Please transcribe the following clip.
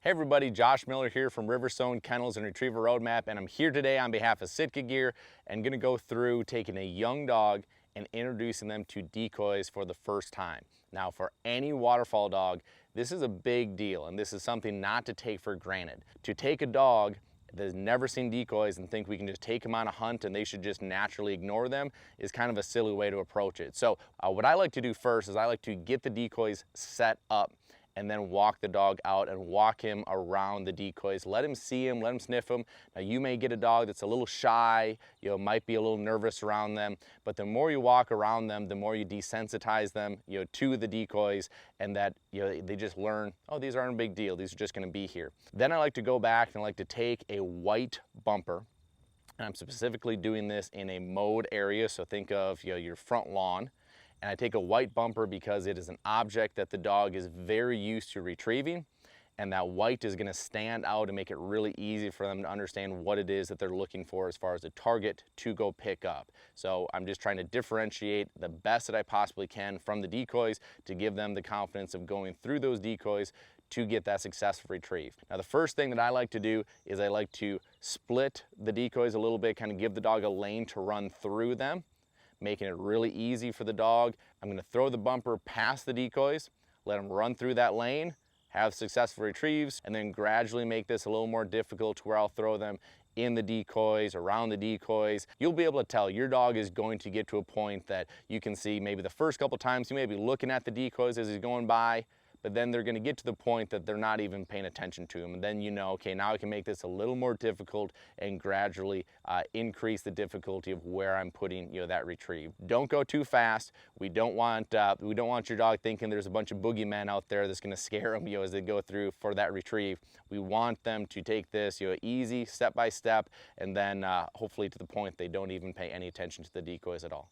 Hey everybody, Josh Miller here from Riverstone Kennels and Retriever Roadmap, and I'm here today on behalf of Sitka Gear and gonna go through taking a young dog and introducing them to decoys for the first time. Now for any waterfowl dog, this is a big deal and this is something not to take for granted. To take a dog that has never seen decoys and think we can just take them on a hunt and they should just naturally ignore them is kind of a silly way to approach it. So what I like to do first is I like to get the decoys set up and then walk the dog out and walk him around the decoys. Let him see him, let him sniff him. Now you may get a dog that's a little shy, might be a little nervous around them, but the more you walk around them, the more you desensitize them, to the decoys, and that, they just learn, oh, these aren't a big deal, these are just gonna be here. Then I like to go back and I like to take a white bumper, and I'm specifically doing this in a mowed area, so think of your front lawn. And I take a white bumper because it is an object that the dog is very used to retrieving, and that white is gonna stand out and make it really easy for them to understand what it is that they're looking for as far as a target to go pick up. So I'm just trying to differentiate the best that I possibly can from the decoys to give them the confidence of going through those decoys to get that successful retrieve. Now the first thing that I like to do is I like to split the decoys a little bit, kind of give the dog a lane to run through them, making it really easy for the dog. I'm gonna throw the bumper past the decoys, let them run through that lane, have successful retrieves, and then gradually make this a little more difficult to where I'll throw them in the decoys, around the decoys. You'll be able to tell your dog is going to get to a point that you can see maybe the first couple times he may be looking at the decoys as he's going by, but then they're gonna get to the point that they're not even paying attention to him. And then okay, now I can make this a little more difficult and gradually increase the difficulty of where I'm putting that retrieve. Don't go too fast. We don't want your dog thinking there's a bunch of boogeymen out there that's gonna scare them as they go through for that retrieve. We want them to take this easy, step by step, and then hopefully to the point they don't even pay any attention to the decoys at all.